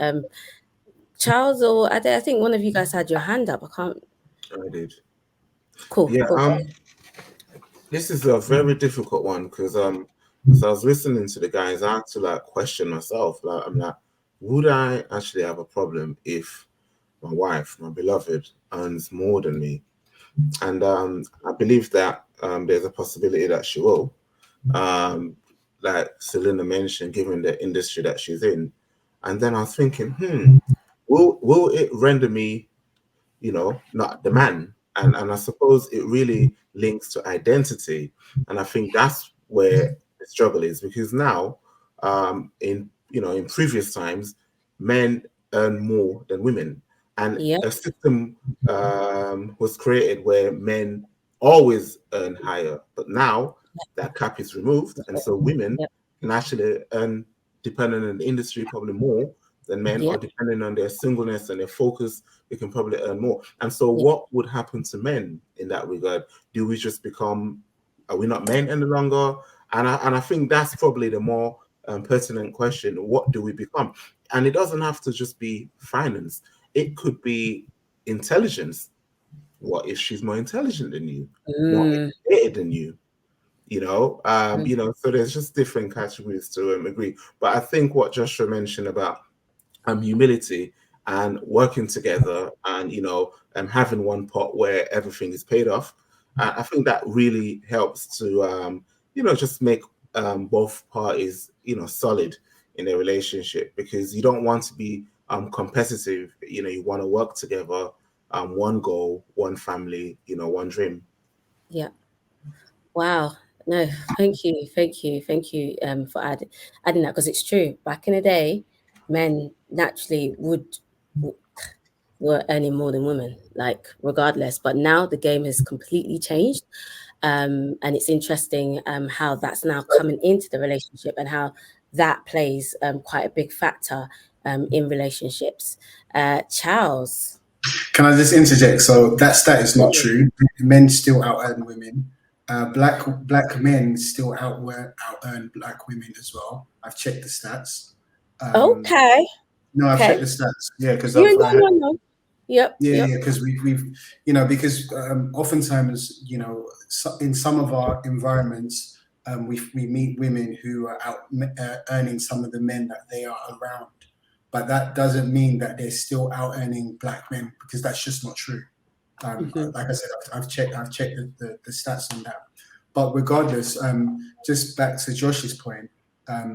Charles, or I think one of you guys had your hand up. I did. Cool. Yeah. Cool. This is a very difficult one because as I was listening to the guys, I had to question myself. I'm like, would I actually have a problem if my wife, my beloved, earns more than me? And I believe that there's a possibility that she will. Like Selena mentioned, given the industry that she's in. And then I was thinking, will it render me not the man. And I suppose it really links to identity. And I think that's where the struggle is, because now, in previous times, men earn more than women, and Yep. a system was created where men always earn higher. But now that cap is removed, and so women Yep. can actually earn, depending on the industry, probably more than men, or Yep. depending on their singleness and their focus, they can probably earn more. And so Yep. what would happen to men in that regard? Do we just become, are we not men any longer? And I think that's probably the more pertinent question. What do we become? And it doesn't have to just be finance. It could be intelligence. What if she's more intelligent than you, more educated than you? So there's just different categories to agree. But I think what Joshua mentioned about humility and working together, and having one pot where everything is paid off, I think that really helps to just make both parties solid in a relationship, because you don't want to be competitive. You want to work together, one goal, one family, one dream. Yeah. Wow. No, thank you for adding that, because it's true. Back in the day, men naturally were earning more than women, like regardless. But now the game has completely changed, and it's interesting how that's now coming into the relationship, and how that plays quite a big factor in relationships. Charles. Can I just interject? So that stat is not true. Men still out earn women. Black men still out earn black women as well. I've checked the stats. Okay. No, I've checked the stats. Yeah, because no. Yep. Yeah, because we've because oftentimes in some of our environments we meet women who are out earning some of the men that they are around, but that doesn't mean that they're still out earning black men, because that's just not true. Like I said, I've checked the stats on that. But regardless, just back to Josh's point, I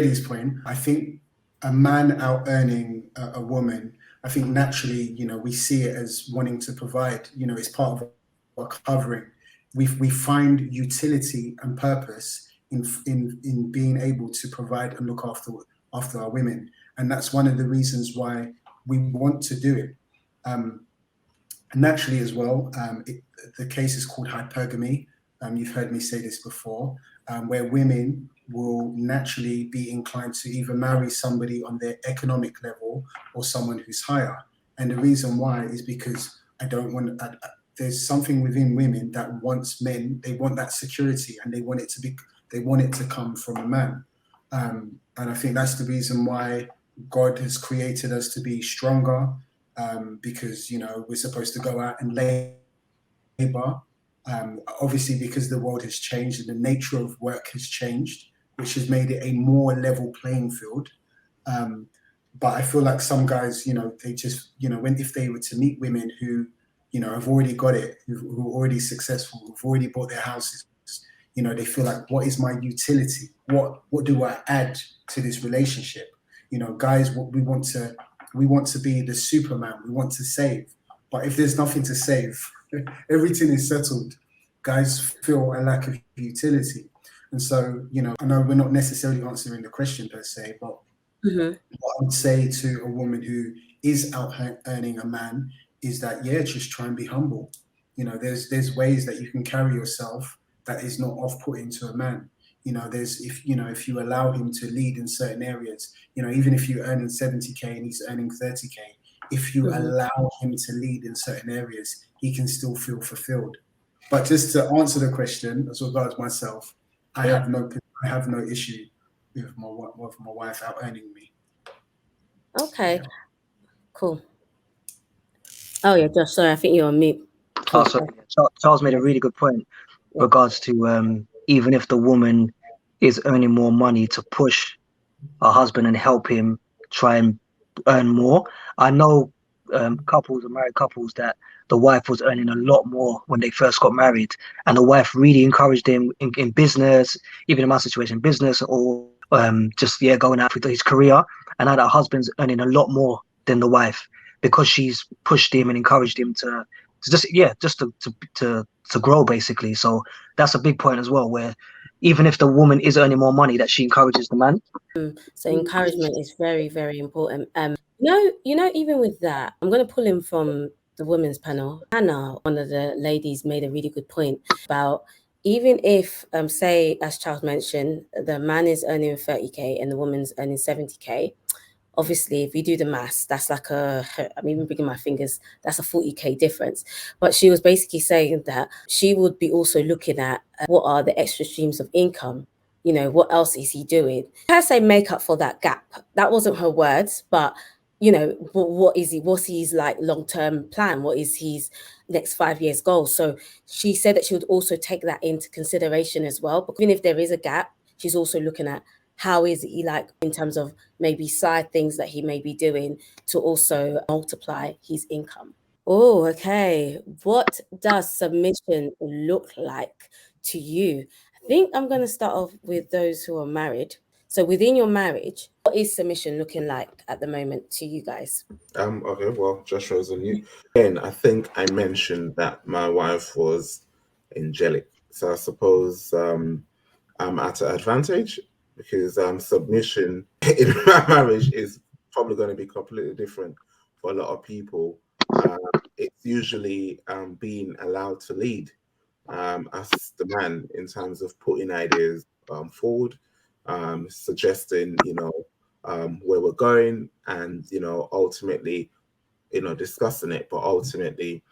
think a man out earning a woman, I think naturally, we see it as wanting to provide. It's part of our covering. We find utility and purpose in being able to provide and look after our women, and that's one of the reasons why we want to do it. Naturally as well, the case is called hypergamy. You've heard me say this before, where women will naturally be inclined to either marry somebody on their economic level or someone who's higher. And the reason why is because there's something within women that wants men, they want that security, and they want it to come from a man. And I think that's the reason why God has created us to be stronger, because we're supposed to go out and labor. Obviously, because the world has changed and the nature of work has changed, which has made it a more level playing field. But I feel like some guys, they just, if they were to meet women who, have already got it, who are already successful, who've already bought their houses, they feel like, what is my utility? What do I add to this relationship? Guys, we want to be the Superman. We want to save. But if there's nothing to save, everything is settled. Guys feel a lack of utility. And so, I know we're not necessarily answering the question per se, but what I would say to a woman who is out earning a man is that, just try and be humble. There's ways that you can carry yourself that is not off-putting to a man. If you allow him to lead in certain areas, even if you're earning 70K and he's earning 30K, if you allow him to lead in certain areas, he can still feel fulfilled. But just to answer the question, as regards myself, I have no issue with my wife out earning me. Okay. Yeah. Cool. Oh yeah, Josh, sorry, I think you're on mute. Oh, sorry. Charles made a really good point in regards to even if the woman is earning more money, to push her husband and help him try and earn more. I know married couples that the wife was earning a lot more when they first got married, and the wife really encouraged him in business, even in my situation, business, or going out with his career. And now that husband's earning a lot more than the wife. because she's pushed him and encouraged him to grow, basically. So that's a big point as well, where even if the woman is earning more money, that she encourages the man. So encouragement is very, very important. Even with that, I'm going to pull in from the women's panel. Hannah, one of the ladies, made a really good point about even if, say, as Charles mentioned, the man is earning 30K and the woman's earning 70K. Obviously, if you do the maths, that's like I'm even bringing my fingers, that's a 40K difference. But she was basically saying that she would be also looking at what are the extra streams of income. What else is he doing? I say make up for that gap. That wasn't her words, but what's his like long-term plan? What is his next 5 years goal? So she said that she would also take that into consideration as well. But even if there is a gap, she's also looking at how is he like in terms of maybe side things that he may be doing to also multiply his income. Oh, okay. What does submission look like to you? I think I'm going to start off with those who are married. So within your marriage, what is submission looking like at the moment to you guys? Okay, well, Joshua's on you. Again, I think I mentioned that my wife was angelic. So I suppose I'm at an advantage because submission in my marriage is probably going to be completely different for a lot of people. It's usually being allowed to lead as the man in terms of putting ideas forward, suggesting, where we're going, and ultimately, discussing it. But ultimately,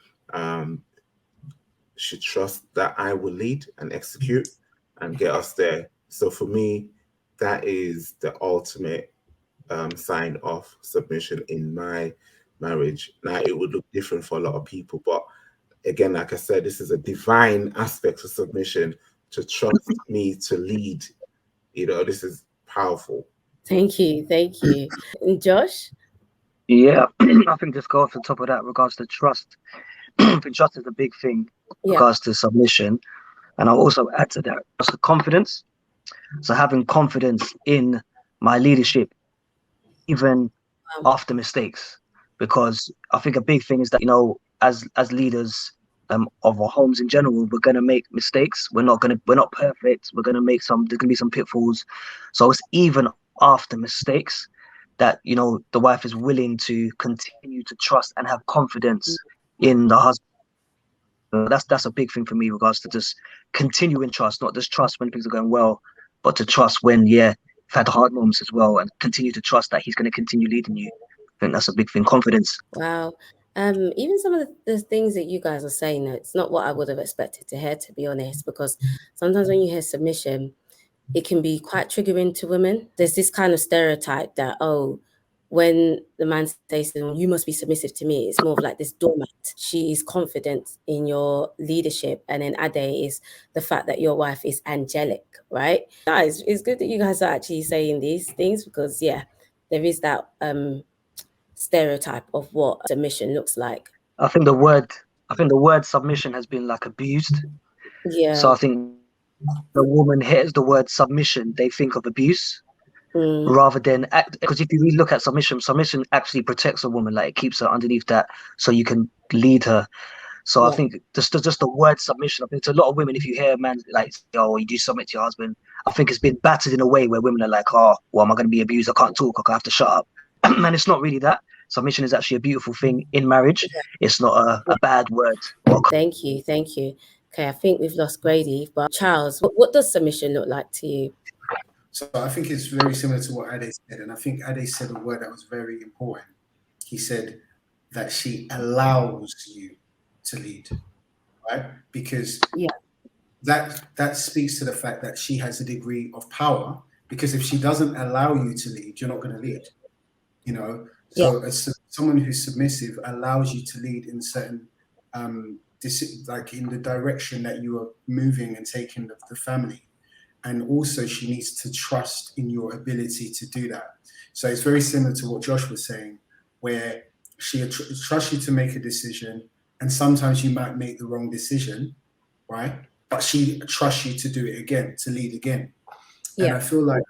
should trust that I will lead and execute and get us there. So for me, that is the ultimate sign of submission in my marriage. Now, it would look different for a lot of people, but again, like I said, this is a divine aspect of submission, to trust me to lead. This is powerful. Thank you. And Josh? Yeah, I think just go off the top of that regards to trust. I think trust is a big thing regards to submission. And I'll also add to that confidence. So having confidence in my leadership, even after mistakes, because I think a big thing is that, as leaders of our homes in general, we're going to make mistakes. We're not perfect. There's going to be some pitfalls. So it's even after mistakes that, the wife is willing to continue to trust and have confidence in the husband. That's a big thing for me, regards to just continuing trust, not just trust when things are going well, but to trust when, you've had hard moments as well, and continue to trust that he's going to continue leading you. I think that's a big thing, confidence. Wow. Even some of the things that you guys are saying, it's not what I would have expected to hear, to be honest, because sometimes when you hear submission, it can be quite triggering to women. There's this kind of stereotype that, when the man says to them, you must be submissive to me, it's more of like this doormat. She is confident in your leadership. And then Ade is the fact that your wife is angelic, right? Guys, it's good that you guys are actually saying these things, because there is that stereotype of what submission looks like. I think the word submission has been like abused. Yeah. So I think the woman hears the word submission, they think of abuse. Rather than because if you really look at submission actually protects a woman, like it keeps her underneath that, so you can lead her. So I think just the word submission, I think to a lot of women, if you hear a man like, you do submit to your husband, I think it's been battered in a way where women are like, am I going to be abused? I can't talk, I have to shut up. And it's not really that. Submission is actually a beautiful thing in marriage. It's not a bad word. Thank you. Okay, I think we've lost Grady, but Charles, what does submission look like to you? So I think it's very similar to what Ade said. And I think Ade said a word that was very important. He said that she allows you to lead, right? Because that speaks to the fact that she has a degree of power, because if she doesn't allow you to lead, you're not going to lead, So as someone who's submissive allows you to lead in certain, like in the direction that you are moving and taking the family. And also she needs to trust in your ability to do that. So it's very similar to what Josh was saying, where she trusts you to make a decision, and sometimes you might make the wrong decision, right? But she trusts you to do it again, to lead again. And I feel like,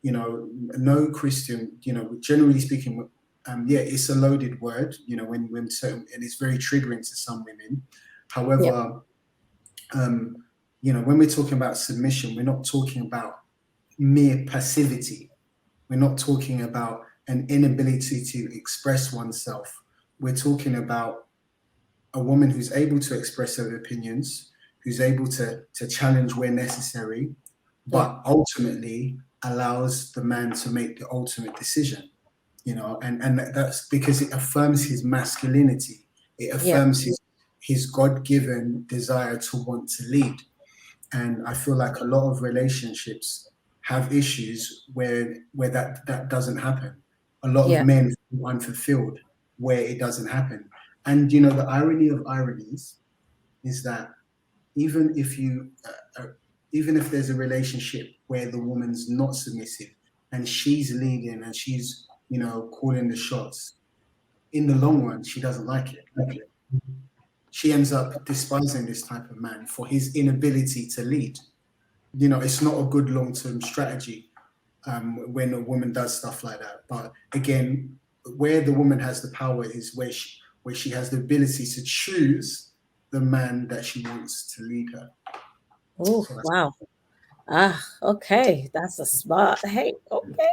no Christian, generally speaking, yeah, it's a loaded word, you know, when certain, and it's very triggering to some women. However, you know, when we're talking about submission, we're not talking about mere passivity. We're not talking about an inability to express oneself. We're talking about a woman who's able to express her opinions, who's able to challenge where necessary, but ultimately allows the man to make the ultimate decision. You know, and that's because it affirms his masculinity. It affirms his God-given desire to want to lead. And I feel like a lot of relationships have issues where that doesn't happen. A lot of men feel unfulfilled where it doesn't happen. And you know, the irony of ironies is that even if there's a relationship where the woman's not submissive and she's leading and she's, you know, calling the shots, in the long run, she doesn't like it. She ends up despising this type of man for his inability to lead. You know, it's not a good long-term strategy when a woman does stuff like that. But again, where the woman has the power is where she has the ability to choose the man that she wants to lead her. Oh, wow. Okay. That's a smart. Hey, okay.